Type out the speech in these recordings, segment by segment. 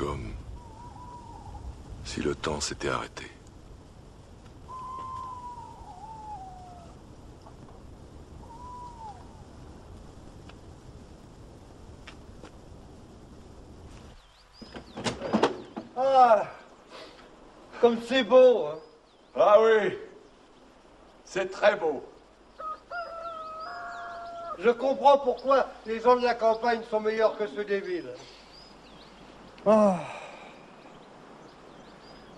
Comme si le temps s'était arrêté. Ah, comme c'est beau, hein. Ah oui, c'est très beau. Je comprends pourquoi les gens de la campagne sont meilleurs que ceux des villes. Oh,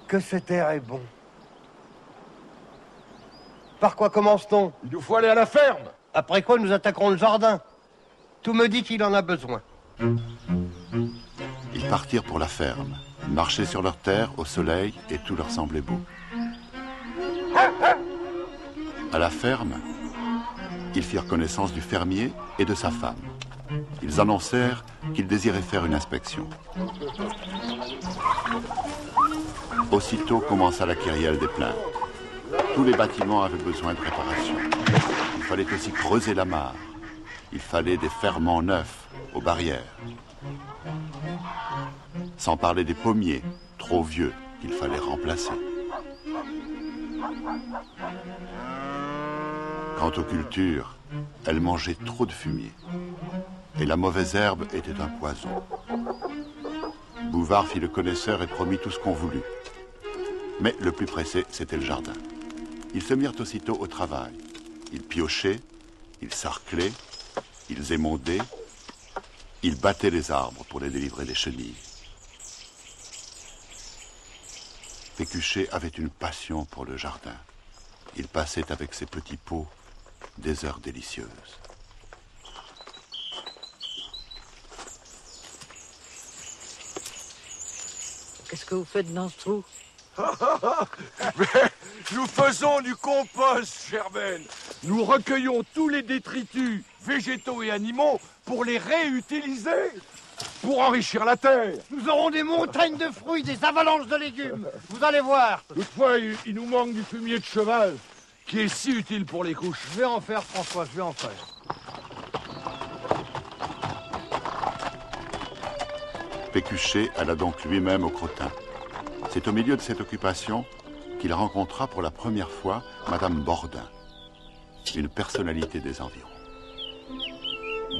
que cet air est bon. Par quoi commence-t-on? Il nous faut aller à la ferme. Après quoi nous attaquerons le jardin. Tout me dit qu'il en a besoin. Ils partirent pour la ferme. Ils marchaient sur leur terre au soleil et tout leur semblait beau. À la ferme, ils firent connaissance du fermier et de sa femme. Ils annoncèrent qu'ils désiraient faire une inspection. Aussitôt commença la kyrielle des plaintes. Tous les bâtiments avaient besoin de réparation. Il fallait aussi creuser la mare. Il fallait des ferrements neufs aux barrières. Sans parler des pommiers, trop vieux, qu'il fallait remplacer. Quant aux cultures, elles mangeaient trop de fumier. Et la mauvaise herbe était un poison. Bouvard fit le connaisseur et promit tout ce qu'on voulut. Mais le plus pressé, c'était le jardin. Ils se mirent aussitôt au travail. Ils piochaient, ils sarclaient, ils émondaient, ils battaient les arbres pour les délivrer des chenilles. Pécuchet avait une passion pour le jardin. Il passait avec ses petits pots des heures délicieuses. Qu'est-ce que vous faites dans ce trou? Nous faisons du compost, Germaine. Nous recueillons tous les détritus, végétaux et animaux, pour les réutiliser, pour enrichir la terre. Nous aurons des montagnes de fruits, des avalanches de légumes. Vous allez voir. Toutefois, il nous manque du fumier de cheval, qui est si utile pour les couches. Je vais en faire, François, je vais en faire. Pécuchet alla donc lui-même au crottin. C'est au milieu de cette occupation qu'il rencontra pour la première fois Madame Bordin, une personnalité des environs.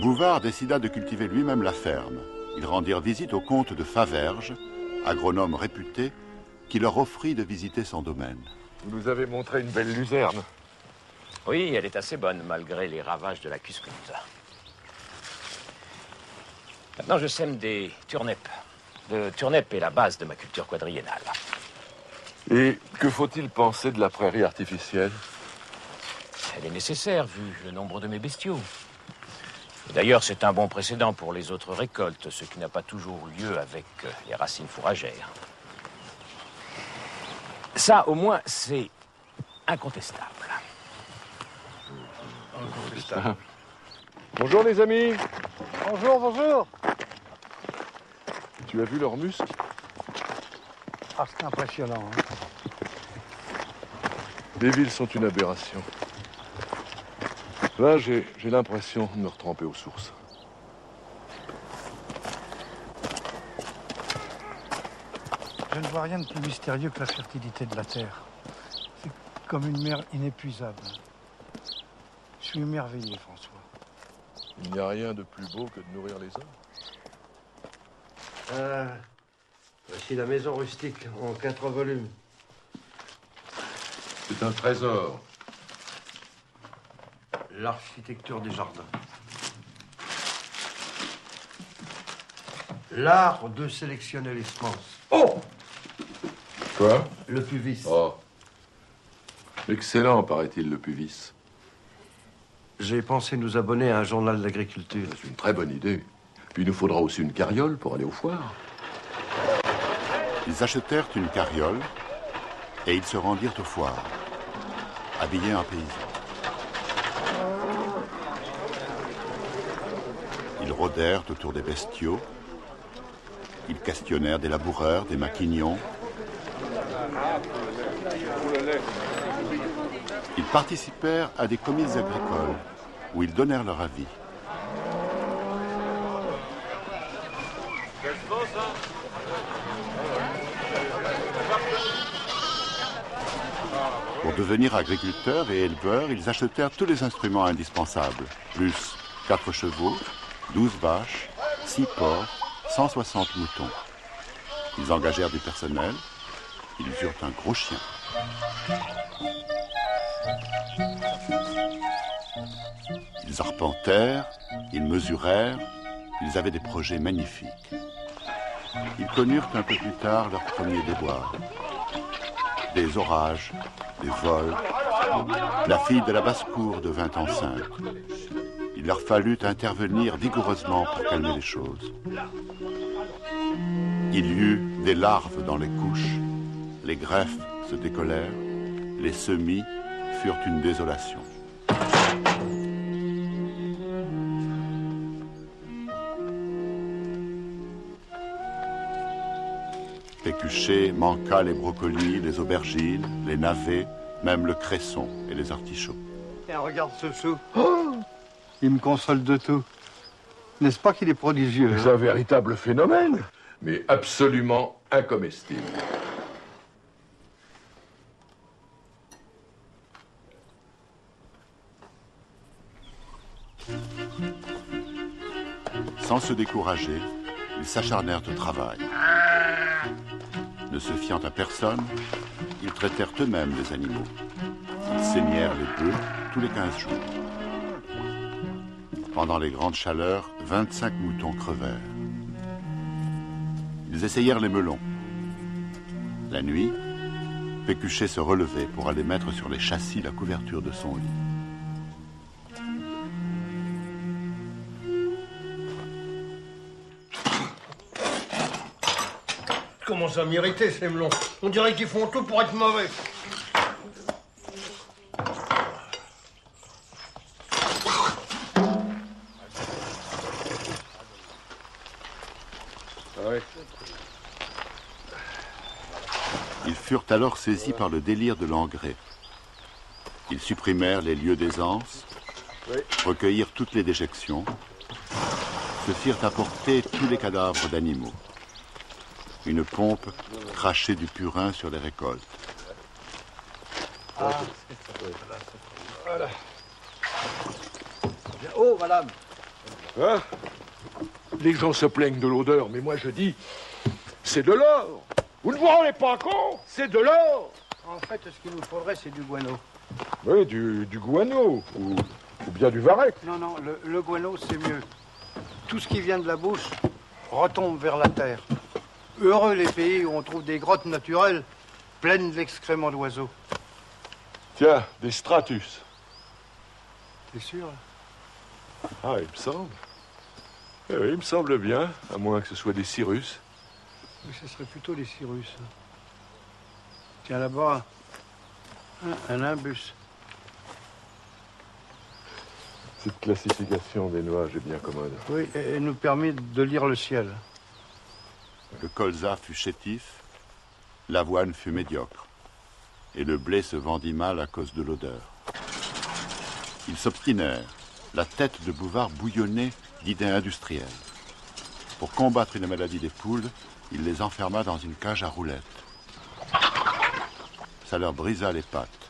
Bouvard décida de cultiver lui-même la ferme. Ils rendirent visite au comte de Faverges, agronome réputé, qui leur offrit de visiter son domaine. Vous nous avez montré une belle luzerne. Oui, elle est assez bonne, malgré les ravages de la cuscute. Maintenant, je sème des turnips. Le turnip est la base de ma culture quadriennale. Et que faut-il penser de la prairie artificielle? Elle est nécessaire, vu le nombre de mes bestiaux. D'ailleurs, c'est un bon précédent pour les autres récoltes, ce qui n'a pas toujours lieu avec les racines fourragères. Ça, au moins, c'est incontestable. Incontestable. Bonjour, les amis. Bonjour, bonjour. Tu as vu leurs muscles? Ah, c'est impressionnant. Hein. Les villes sont une aberration. Là, j'ai l'impression de me retremper aux sources. Je ne vois rien de plus mystérieux que la fertilité de la terre. C'est comme une mer inépuisable. Je suis émerveillé, François. Il n'y a rien de plus beau que de nourrir les hommes. Voici la maison rustique en 4 volumes. C'est un trésor. L'architecture des jardins. L'art de sélectionner les semences. Oh! Quoi? Le puvis. Oh. Excellent, paraît-il, le puvis. J'ai pensé nous abonner à un journal d'agriculture. C'est une très bonne idée. Puis il nous faudra aussi une carriole pour aller aux foires. Ils achetèrent une carriole et ils se rendirent aux foires, habillés en paysans. Ils rôdèrent autour des bestiaux. Ils questionnèrent des laboureurs, des maquignons. Ils participèrent à des comices agricoles où ils donnèrent leur avis. Pour devenir agriculteurs et éleveurs, ils achetèrent tous les instruments indispensables, plus 4 chevaux, 12 vaches, 6 porcs, 160 moutons. Ils engagèrent du personnel, ils eurent un gros chien. Ils arpentèrent, ils mesurèrent, ils avaient des projets magnifiques. Ils connurent un peu plus tard leurs premiers déboires. Des orages, des vols. La fille de la basse-cour devint enceinte. Il leur fallut intervenir vigoureusement pour calmer les choses. Il y eut des larves dans les couches, les greffes se décollèrent, les semis furent une désolation. Pécuchet manqua les brocolis, les aubergines, les navets, même le cresson et les artichauts. Tiens, regarde ce sou. Oh, il me console de tout. N'est-ce pas qu'il est prodigieux? C'est un véritable phénomène, mais absolument incomestible. Sans se décourager, ils s'acharnèrent au travail. Ne se fiant à personne, ils traitèrent eux-mêmes les animaux. Ils saignèrent les bœufs tous les 15 jours. Pendant les grandes chaleurs, 25 moutons crevèrent. Ils essayèrent les melons. La nuit, Pécuchet se relevait pour aller mettre sur les châssis la couverture de son lit. Commence à m'irriter ces melons. On dirait qu'ils font tout pour être mauvais. Ils furent alors saisis par le délire de l'engrais. Ils supprimèrent les lieux d'aisance, recueillirent toutes les déjections, se firent apporter tous les cadavres d'animaux. Une pompe crachait du purin sur les récoltes. Ah. Voilà. Oh, madame. Hein? Les gens se plaignent de l'odeur, mais moi je dis, c'est de l'or. Vous ne vous rendez pas compte? C'est de l'or. En fait, ce qu'il nous faudrait, c'est du guano. Oui, du guano, ou bien du varech. Non, non, le guano, c'est mieux. Tout ce qui vient de la bouche retombe vers la terre. Heureux les pays où on trouve des grottes naturelles pleines d'excréments d'oiseaux. Tiens, des stratus. T'es sûr? Ah, il me semble. Eh oui, il me semble bien, à moins que ce soit des cirrus. Oui, ce serait plutôt les cirrus. Tiens, là-bas, un imbus. Cette classification des nuages est bien commode. Oui, et nous permet de lire le ciel. Le colza fut chétif, l'avoine fut médiocre, et le blé se vendit mal à cause de l'odeur. Ils s'obstinèrent. La tête de Bouvard bouillonnait d'idées industrielles. Pour combattre une maladie des poules, il les enferma dans une cage à roulettes. Ça leur brisa les pattes.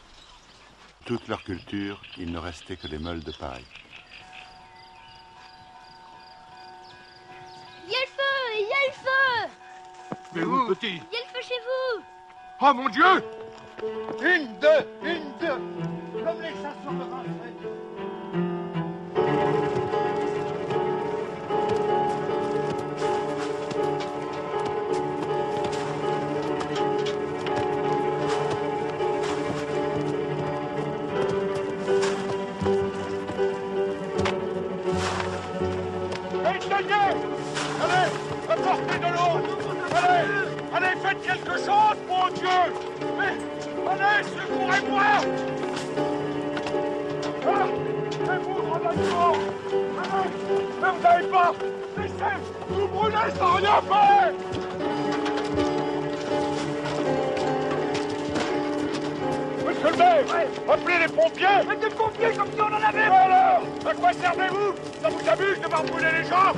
Toute leur culture, il ne restait que des meules de paille. Il y a le feu! Il y a le feu! Mais où, petit? Il y a le feu chez vous! Oh mon Dieu! Une, deux! Comme les chasseurs de Vincennes. Allez, apportez de l'eau! Allez, faites quelque chose, mon Dieu! Mais, allez, secourez-moi! Ah, faites-vous dans la mort! Allez, mais vous n'avez pas! Laissez, vous brûlez sans rien faire! Monsieur le maire, appelez les pompiers! Mais des pompiers comme si on en avait! Alors, à quoi servez-vous? Ça vous amuse de voir brûler les gens?